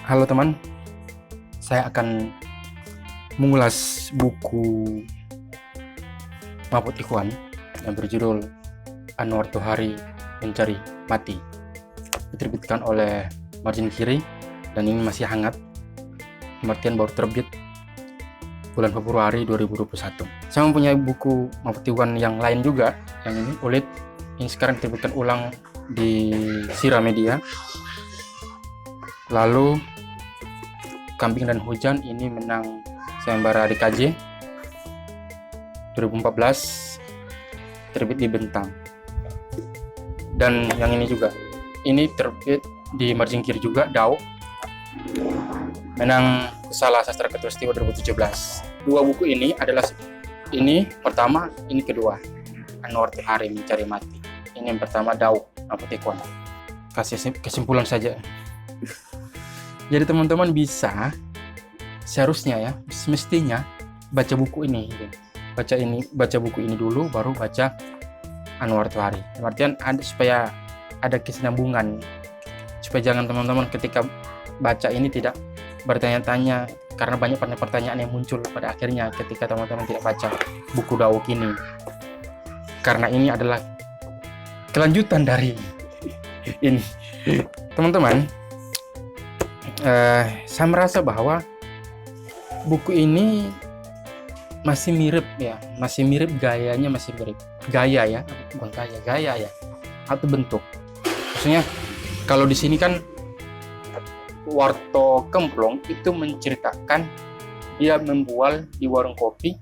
Halo teman, saya akan mengulas buku Mahfud Ikhwan yang berjudul Anwar Tohari Mencari Mati, diterbitkan oleh Margin Kiri, dan ini masih hangat, kematian baru terbit bulan Februari 2021. Saya mempunyai buku Mahfud Ikhwan yang lain juga, yang ini Ulit, ini sekarang diterbitkan ulang di Sira Media. Lalu Kambing dan Hujan ini menang sayembara DKJ 2014, terbit di Bentang. Dan yang ini juga, ini terbit di Margin Kiri juga, Dao, menang Kusala Sastra Khatulistiwa 2017. Dua buku ini adalah, ini pertama, ini kedua, Anwar Tohari Mencari Mati. Ini yang pertama, Dao, Mahfud Ikhwan. Kasih kesimpulan saja. Jadi teman-teman bisa, seharusnya ya, semestinya baca buku ini, baca buku ini dulu, baru baca Anwar Tohari. Artian supaya ada kesinambungan, supaya jangan teman-teman ketika baca ini tidak bertanya-tanya, karena banyak pertanyaan yang muncul pada akhirnya ketika teman-teman tidak baca buku Dauk ini. Karena ini adalah kelanjutan dari ini, teman-teman. Saya merasa bahwa buku ini masih mirip ya, gayanya masih mirip, gaya ya, bukan gaya ya, atau bentuk. Maksudnya kalau di sini kan Warto Kemplong itu menceritakan dia membual di warung kopi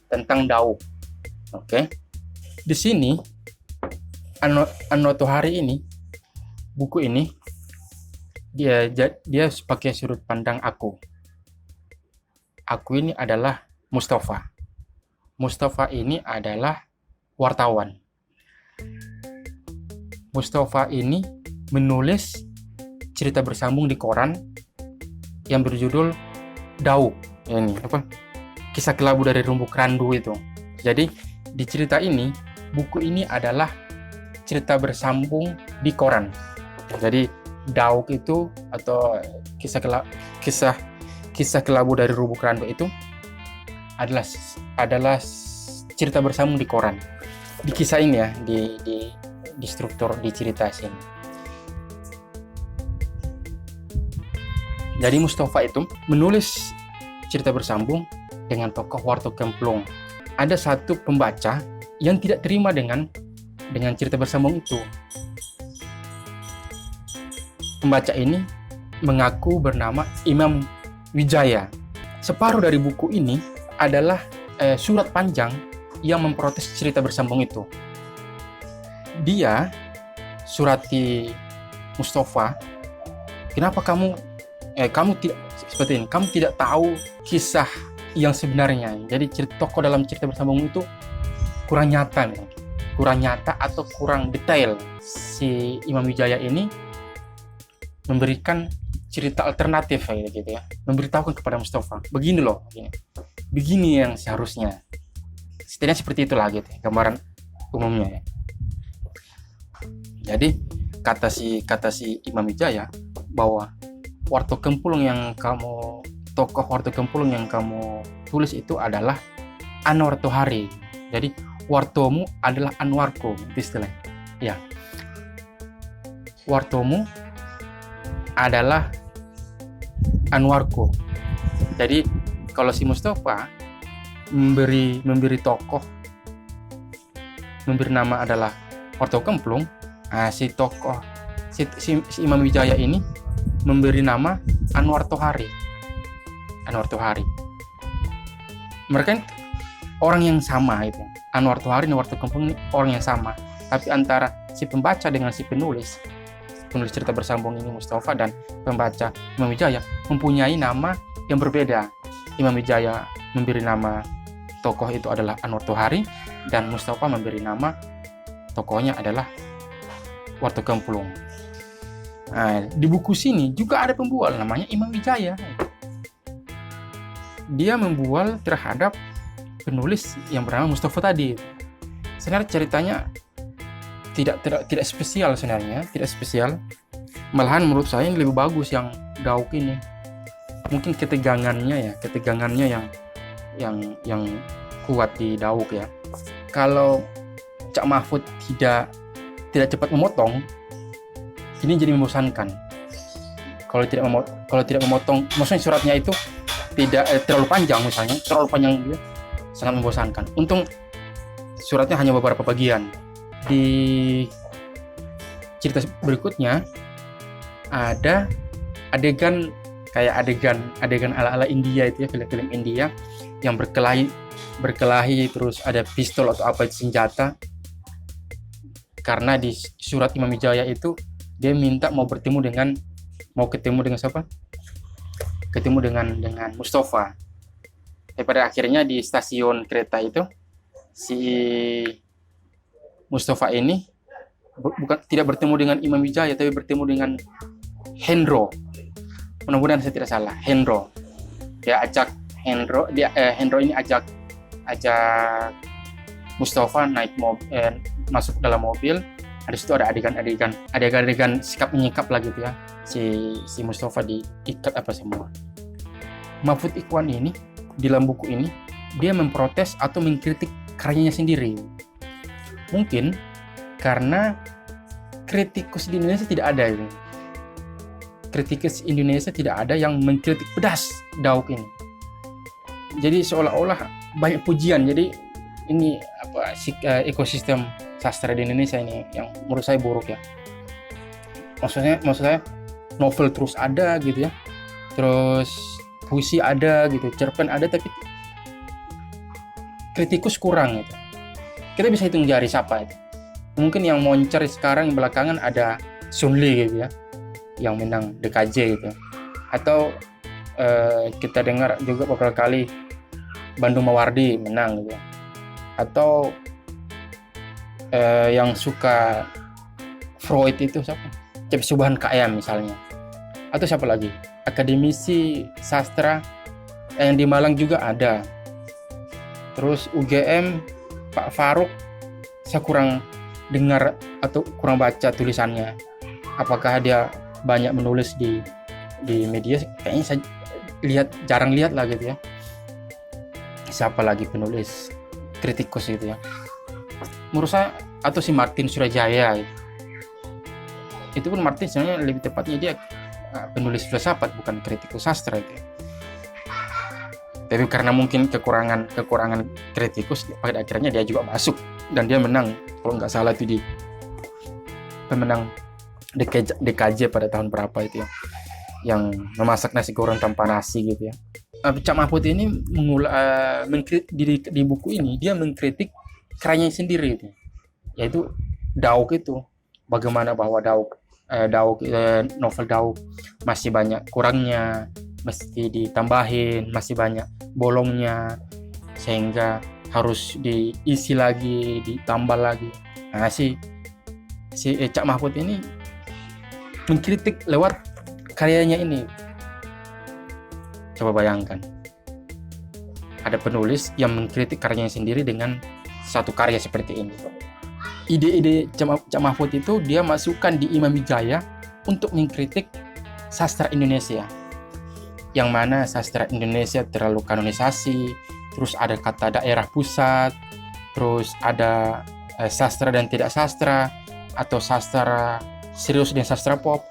tentang Dauk. Oke. Di sini Anwar Tohari ini, buku ini dia pakai sudut pandang aku ini adalah Mustafa ini adalah wartawan. Mustafa ini menulis cerita bersambung di koran yang berjudul Dauk, ini apa, kisah kelabu dari Rumbuk Randu itu. Jadi di cerita ini, buku ini adalah cerita bersambung di koran. Jadi Dauk itu, atau kisah kelabu dari Rumbuk Randu itu adalah cerita bersambung di koran. Di kisah ini ya, di struktur di cerita sini. Jadi Mustafa itu menulis cerita bersambung dengan tokoh Warto Kemplong. Ada satu pembaca yang tidak terima dengan cerita bersambung itu. Pembaca ini mengaku bernama Imam Wijaya. Separuh dari buku ini adalah surat panjang yang memprotes cerita bersambung itu. Dia surati Mustafa, kenapa kamu tidak seperti ini? Kamu tidak tahu kisah yang sebenarnya. Jadi tokoh dalam cerita bersambung itu kurang nyata atau kurang detail. Si Imam Wijaya ini memberikan cerita alternatif gitu ya, memberitahukan kepada Mustafa, begini loh, begini yang seharusnya, setidaknya seperti itulah gitu, gambaran umumnya ya. Jadi kata si Imam Wijaya bahwa tokoh Warto Kemplong yang kamu tulis itu adalah Anwar Tohari. Jadi wartomu adalah Anwarku, itu istilahnya ya. Wartomu adalah Anwarku. Jadi kalau si Mustafa memberi tokoh, memberi nama adalah Warto Kemplong, si Imam Wijaya ini memberi nama Anwar Tohari. Mereka orang yang sama itu. Anwar Tohari dan Warto Kemplong ini orang yang sama, tapi antara si pembaca dengan si penulis cerita bersambung ini, Mustafa, dan pembaca Imam Wijaya mempunyai nama yang berbeda. Imam Wijaya memberi nama tokoh itu adalah Anwar Tohari, dan Mustafa memberi nama tokohnya adalah Warto Kemplong. Nah, di buku sini juga ada pembual namanya Imam Wijaya. Dia membual terhadap penulis yang bernama Mustafa tadi. Sebenarnya ceritanya tidak spesial sebenarnya, tidak spesial. Malahan menurut saya ini lebih bagus yang Dauk ini. Mungkin ketegangannya yang kuat di Dauk ya. Kalau Cak Mahfud tidak cepat memotong, ini jadi membosankan. Kalau tidak memotong, maksudnya suratnya itu tidak terlalu panjang, misalnya terlalu panjang dia sangat membosankan. Untung suratnya hanya beberapa bagian. Di cerita berikutnya ada adegan kayak adegan ala-ala India itu ya, film-film India yang berkelahi terus ada pistol atau apa senjata. Karena di surat Imam Wijaya itu dia minta mau ketemu dengan siapa? Ketemu dengan Mustafa. Pada akhirnya di stasiun kereta itu si Mustafa ini tidak bertemu dengan Imam Wijaya, tapi bertemu dengan Hendro. Mudah-mudahan saya tidak salah, Hendro. Hendro ini ajak Mustafa naik masuk dalam mobil. Di situ ada adegan sikap menyikap lah gitu ya. Si Mustafa diikat apa semua. Mahfud Ikhwan ini di dalam buku ini dia memprotes atau mengkritik karyanya sendiri. Mungkin karena kritikus di Indonesia tidak ada ini. Kritikus Indonesia tidak ada yang mengkritik pedas Dauk ini. Jadi seolah-olah banyak pujian. Jadi ini ekosistem sastra di Indonesia ini yang menurut saya buruk ya. Maksud saya novel terus ada gitu ya. Terus puisi ada gitu, cerpen ada, tapi kritikus kurang gitu. Kita bisa hitung jari siapa itu. Mungkin yang moncer sekarang belakangan ada Sun Lee gitu ya, yang menang DKJ gitu. Atau kita dengar juga beberapa kali Bandung Mawardi menang gitu. Atau yang suka Freud itu siapa? Cep Subhan KM misalnya. Atau siapa lagi? Akademisi sastra yang di Malang juga ada. Terus UGM Pak Faruk, saya kurang dengar atau kurang baca tulisannya. Apakah dia banyak menulis di media? Kayaknya saya jarang lihat lah gitu ya. Siapa lagi penulis kritikus gitu ya? Menurut saya, atau si Martin Surajaya gitu. Itu pun Martin sebenarnya lebih tepatnya dia penulis filsafat, bukan kritikus sastra gitu. Tapi karena mungkin kekurangan kritikus, pada akhirnya dia juga masuk dan dia menang, kalau nggak salah itu di pemenang DKJ pada tahun berapa itu ya, yang memasak nasi goreng tanpa nasi gitu ya. Cak Mahfud ini di buku ini dia mengkritik karyanya sendiri itu, yaitu Dauk itu, bagaimana bahwa novel Dauk masih banyak kurangnya, mesti ditambahin, masih banyak bolongnya, sehingga harus diisi lagi, ditambah lagi. Nah, si Cak Mahfud ini mengkritik lewat karyanya ini. Coba bayangkan, ada penulis yang mengkritik karyanya sendiri dengan satu karya seperti ini. Ide-ide Cak Mahfud itu dia masukkan di Imam Wijaya untuk mengkritik sastra Indonesia, yang mana sastra Indonesia terlalu kanonisasi, terus ada kata daerah pusat, terus ada sastra dan tidak sastra, atau sastra serius dan sastra pop.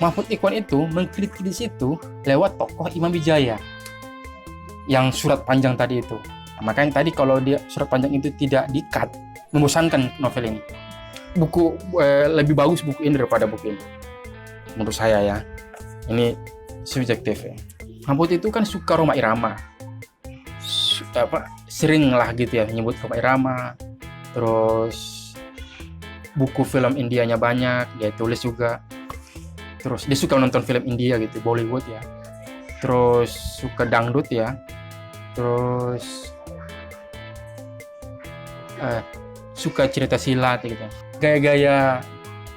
Mahfud Ikhwan itu mengkritik di situ lewat tokoh Imam Wijaya yang surat panjang tadi itu. Makanya tadi kalau dia surat panjang itu tidak di-cut, membosankan novel ini. Lebih bagus buku ini daripada buku ini, menurut saya ya. Ini subjektif ya. Mahfud itu kan suka Rhoma Irama, sering lah gitu ya menyebut Rhoma Irama. Terus buku film Indianya banyak dia tulis juga. Terus dia suka nonton film India gitu, Bollywood ya. Terus suka dangdut ya. Terus suka cerita silat gitu. Gaya-gaya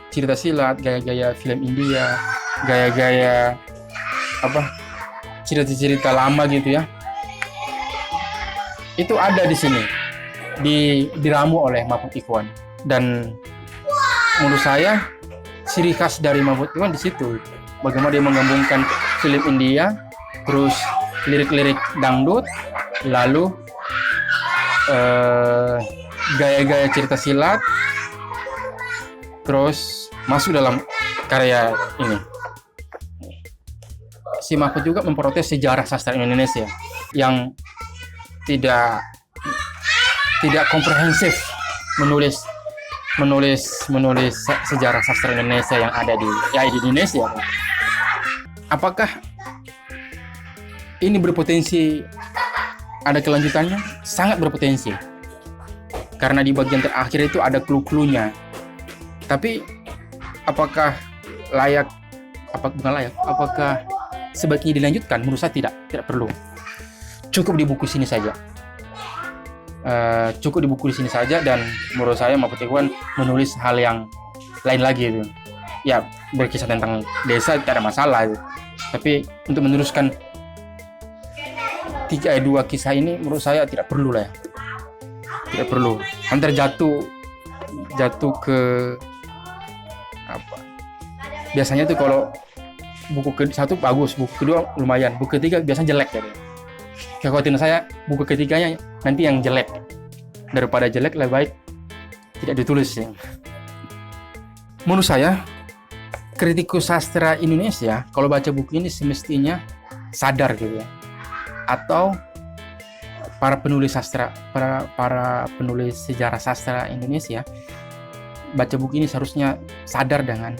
cerita silat, gaya-gaya film India, gaya-gaya cerita-cerita lama gitu ya. Itu ada di sini. Diramu oleh Mahfud Ikhwan. Dan menurut saya ciri khas dari Mahfud Iwan di situ. Bagaimana dia menggabungkan film India, terus lirik-lirik dangdut, lalu gaya-gaya cerita silat, terus masuk dalam karya ini. Si Mahfud juga memprotes sejarah sastra Indonesia yang tidak komprehensif menulis sejarah sastra Indonesia yang ada di Indonesia. Apakah ini berpotensi ada kelanjutannya? Sangat berpotensi. Karena di bagian terakhir itu ada clue-cluenya. Tapi apakah layak? Apakah sebaiknya dilanjutkan? Menurut saya tidak perlu. Cukup di buku sini saja. Dan menurut saya Mahfud Iwan menulis hal yang lain lagi itu. Ya, berkisah tentang desa tidak ada masalah itu. Tapi untuk meneruskan 2 kisah ini menurut saya tidak perlu lah ya. Tidak perlu. Hampir jatuh ke apa? Biasanya tuh kalau buku ke-1 bagus, buku kedua lumayan, buku ketiga biasanya jelek ya. Kekhawatiran saya buku ketiganya nanti yang jelek. Daripada jelek lebih baik tidak ditulis ya. Menurut saya kritikus sastra Indonesia kalau baca buku ini semestinya sadar gitu ya. Atau para penulis sastra, para penulis sejarah sastra Indonesia baca buku ini seharusnya sadar dengan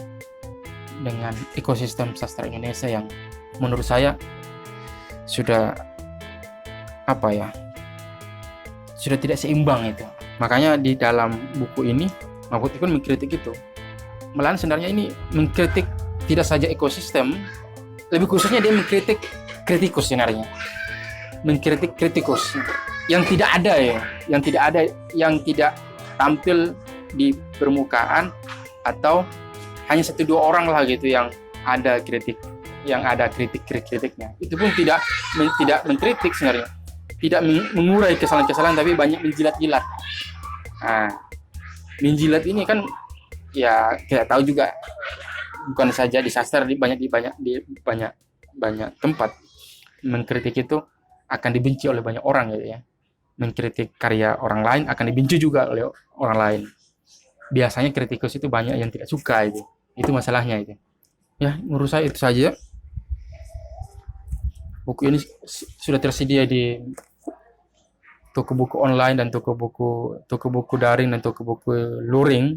ekosistem sastra Indonesia yang menurut saya sudah sudah tidak seimbang itu. Makanya di dalam buku ini Mahfud Iwan mengkritik itu. Malahan sebenarnya ini mengkritik tidak saja ekosistem, lebih khususnya dia mengkritik kritikus sebenarnya. Mengkritik kritikus yang tidak ada ya, yang tidak tampil di permukaan atau hanya 1-2 orang lah gitu yang ada kritiknya. Itu pun tidak mengkritik sebenarnya. Tidak mengurai kesalahan-kesalahan tapi banyak menjilat-jilat. Nah, menjilat ini kan ya kita tahu juga bukan saja di sastra, di banyak tempat mengkritik itu akan dibenci oleh banyak orang gitu ya. Mengkritik karya orang lain akan dibenci juga oleh orang lain. Biasanya kritikus itu banyak yang tidak suka itu. Itu masalahnya itu. Ya, menurut saya itu saja. Buku ini sudah tersedia di toko buku online dan toko buku daring dan toko buku luring.